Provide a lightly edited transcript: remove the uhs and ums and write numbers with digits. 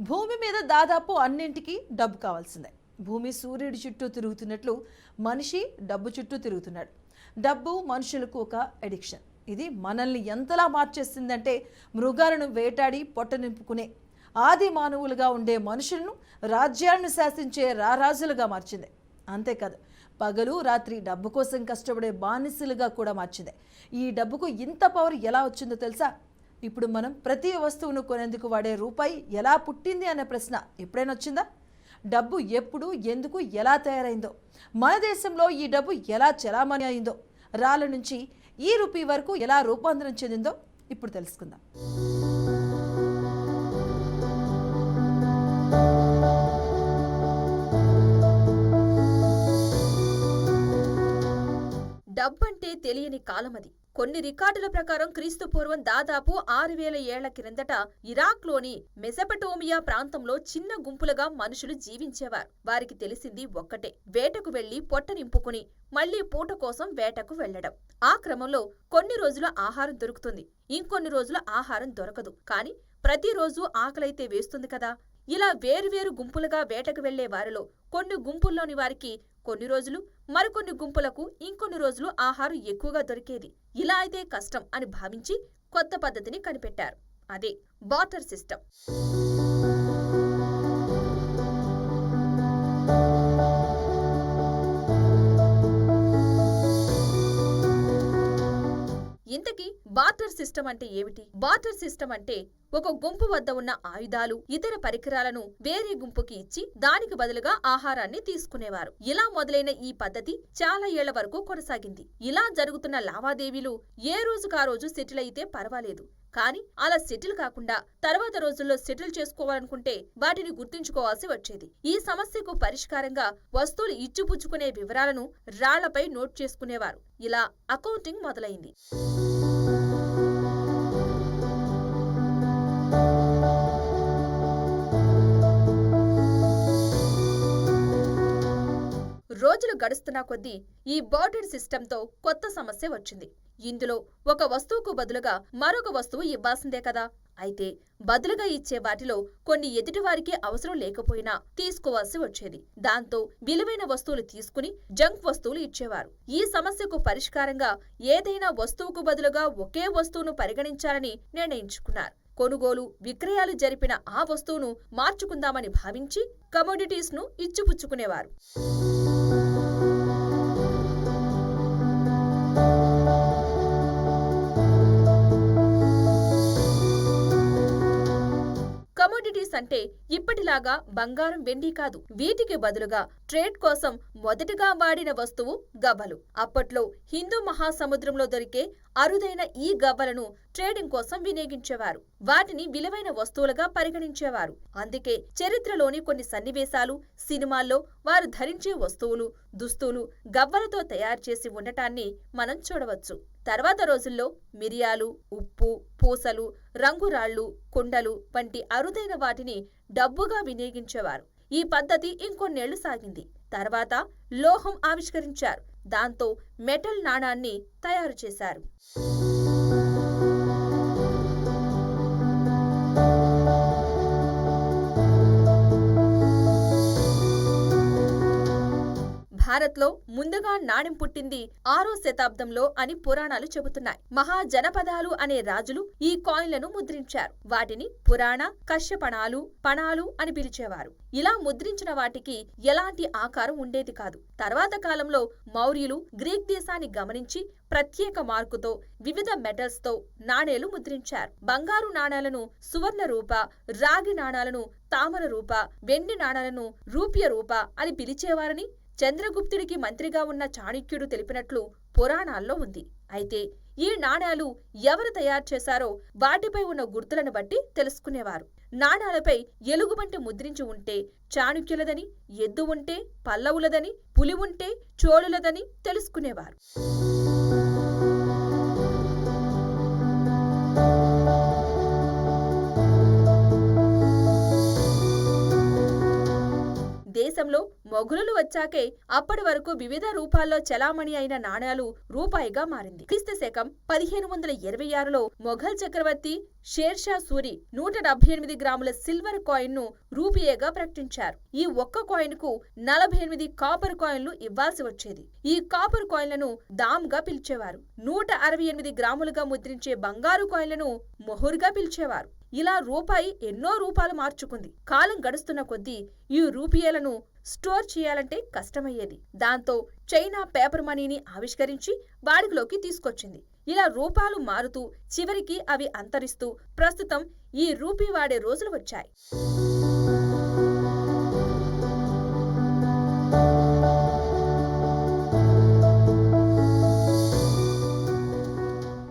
భూమి మీద దాదాపు అన్నింటికి డబ్బు కావాల్సిందే. భూమి సూర్యుడి చుట్టూ తిరుగుతున్నట్లు మనిషి డబ్బు చుట్టూ తిరుగుతున్నాడు. డబ్బు మనుషులకు ఒక అడిక్షన్. ఇది మనల్ని ఎంతలా మార్చేసిందంటే మృగాలను వేటాడి పొట్ట నింపుకునే ఆది మానవులుగా ఉండే మనుషులను రాజ్యాలను శాసించే రారాజులుగా మార్చింది. అంతేకాదు, పగలు రాత్రి డబ్బు కోసం కష్టపడే బానిసలుగా కూడా మార్చింది. ఈ డబ్బుకు ఇంత పవర్ ఎలా వచ్చిందో తెలుసా? ఇప్పుడు మనం ప్రతి వస్తువును కొనేందుకు వాడే రూపాయి ఎలా పుట్టింది అనే ప్రశ్న ఎప్పుడైనా వచ్చిందా? డబ్బు ఎప్పుడు, ఎందుకు, ఎలా తయారైందో, మన దేశంలో ఈ డబ్బు ఎలా చలామణి అయిందో, రాళ్ళ నుంచి ఈ రూపీ వరకు ఎలా రూపాంతరం చెందిందో ఇప్పుడు తెలుసుకుందాం. డబ్బంటే తెలియని కాలమది. కొన్ని రికార్డుల ప్రకారం క్రీస్తు పూర్వం దాదాపు 6000 ఏళ్ల క్రిందట ఇరాక్లోని మెసపటోమియా ప్రాంతంలో చిన్న గుంపులుగా మనుషులు జీవించేవారు. వారికి తెలిసింది ఒక్కటే, వేటకు వెళ్లి పొట్ట నింపుకుని మళ్లీ పూట కోసం వేటకు వెళ్లడం. ఆ క్రమంలో కొన్ని రోజులు ఆహారం దొరుకుతుంది, ఇంకొన్ని రోజులు ఆహారం దొరకదు. కాని ప్రతిరోజు ఆకలైతే వేస్తుంది కదా. ఇలా వేరువేరు గుంపులుగా వేటకు వెళ్లే వారిలో కొన్ని గుంపుల్లోని వారికి కొన్ని రోజులు, మరికొన్ని గుంపులకు ఇంకొన్ని రోజులు ఆహారం ఎక్కువగా దొరికేది. ఇలా అయితే కష్టం అని భావించి కొత్త పద్ధతిని కనిపెట్టారు. అదే బార్టర్ సిస్టమ్. ఇంతకీ బార్టర్ సిస్టమ్ అంటే ఏమిటి? బార్టర్ సిస్టమ్ అంటే ఒక గుంపు వద్ద ఉన్న ఆయుధాలు, ఇతర పరికరాలను వేరే గుంపుకి ఇచ్చి దానికి బదులుగా ఆహారాన్ని తీసుకునేవారు. ఇలా మొదలైన ఈ పద్ధతి చాలా ఏళ్ల వరకు కొనసాగింది. ఇలా జరుగుతున్న లావాదేవీలు ఏ రోజుకా రోజు సెటిల్ అయితే పర్వాలేదు. కానీ అలా సెటిల్ కాకుండా తర్వాత రోజుల్లో సెటిల్ చేసుకోవాలనుకుంటే వాటిని గుర్తుంచుకోవాల్సి వచ్చేది. ఈ సమస్యకు పరిష్కారంగా వస్తువులు ఇచ్చిపుచ్చుకునే వివరాలను రాళ్లపై నోట్ చేసుకునేవారు. ఇలా అకౌంటింగ్ మొదలైంది. రోజులు గడుస్తున్నా కొద్దీ ఈ బార్టర్ సిస్టంతో కొత్త సమస్య వచ్చింది. ఇందులో ఒక వస్తువుకు బదులుగా మరొక వస్తువు ఇవ్వాల్సిందే కదా. అయితే బదులుగా ఇచ్చే వాటిలో కొన్ని ఎదుటివారికి అవసరం లేకపోయినా తీసుకోవాల్సి వచ్చేది. దాంతో విలువైన వస్తువులు తీసుకుని జంక్ వస్తువులు ఇచ్చేవారు. ఈ సమస్యకు పరిష్కారంగా ఏదైనా వస్తువుకు బదులుగా ఒకే వస్తువును పరిగణించాలని నిర్ణయించుకున్నారు. కొనుగోలు, విక్రయాలు జరిపిన ఆ వస్తువును మార్చుకుందామని భావించి కమోడిటీస్ ను ఇచ్చిపుచ్చుకునేవారు. కమోడిటీస్ అంటే ఇప్పటిలాగా బంగారం, వెండి కాదు. వీటికి బదులుగా ట్రేడ్ కోసం మొదటగా వాడిన వస్తువు గవ్వలు. అప్పట్లో హిందూ మహాసముద్రంలో దొరికే అరుదైన ఈ గవ్వలను ట్రేడింగ్ కోసం వినియోగించేవారు. వాటిని విలువైన వస్తువులుగా పరిగణించేవారు. అందుకే చరిత్రలోని కొన్ని సన్నివేశాలు, సినిమాల్లో వారు ధరించే వస్తువులు, దుస్తులు గవ్వలతో తయారు చేసి ఉండటాన్ని మనం చూడవచ్చు. తర్వాత రోజుల్లో మిరియాలు, ఉప్పు, పూసలు, రంగురాళ్లు, కుండలు వంటి అరుదైన వాటిని డబ్బుగా వినియోగించేవారు. ఈ పద్ధతి ఇంకొన్నేళ్లు సాగింది. తర్వాత లోహం ఆవిష్కరించారు. దాంతో మెటల్ నాణాన్ని తయారు చేశారు. భారత్లో ముందుగా నాణెం పుట్టింది 6వ శతాబ్దంలో అని పురాణాలు చెబుతున్నాయి. మహాజనపదాలు అనే రాజులు ఈ కాయిన్లను ముద్రించారు. వాటిని పురాణ, కశ్యపణాలు, పణాలు అని పిలిచేవారు. ఇలా ముద్రించిన వాటికి ఎలాంటి ఆకారం ఉండేది కాదు. తర్వాత కాలంలో మౌర్యులు గ్రీక్ దేశాన్ని గమనించి ప్రత్యేక మార్కుతో వివిధ మెటల్స్ తో నాణేలు ముద్రించారు. బంగారు నాణాలను సువర్ణ రూప, రాగి నాణాలను తామర రూప, వెండి నాణాలను రూప్య రూప అని పిలిచేవారని చంద్రగుప్తుడికి మంత్రిగా ఉన్న చాణక్యుడు తెలిపినట్లు పురాణాల్లో ఉంది. అయితే ఈ నాణాలు ఎవరు తయారు చేశారో వాటిపై ఉన్న గుర్తులను బట్టి తెలుసుకునేవారు. నాణాలపై ఎలుగుబంటి ముద్రించి ఉంటే చాణక్యులదని, ఎద్దు ఉంటే పల్లవులదని, పులి ఉంటే చోళులదని తెలుసుకునేవారు. దేశ దేశంలో మొఘలులు వచ్చాకే అప్పటి వరకు వివిధ రూపాల్లో చలామణి అయిన నాణేలు రూపాయిగా మారింది. క్రీస్తు శకం 1526లో మొఘల్ చక్రవర్తి షేర్షా సూరి 178 గ్రాముల సిల్వర్ కాయిన్ ను రూపియేగా ప్రకటించారు. ఈ ఒక్క కాయిన్ కు 48 కాపర్ కాయిన్లు ఇవ్వాల్సి వచ్చేది. ఈ కాపర్ కాయిన్లను దామ్ గా పిలిచేవారు. 168 గ్రాములుగా ముద్రించే బంగారు కాయిన్లను మొహుర్గా పిలిచేవారు. ఇలా రూపాయి ఎన్నో రూపాలు మార్చుకుంది. కాలం గడుస్తున్న కొద్దీ ఈ రూపియేలను స్టోర్ చేయాలంటే కష్టమయ్యేది. దాంతో చైనా పేపర్ మనీని ఆవిష్కరించి వాడుకలోకి తీసుకొచ్చింది. ఇలా రూపాలు మారుతూ చివరికి అవి అంతరిస్తూ ప్రస్తుతం ఈ రూపీ వాడే రోజులు వచ్చాయి.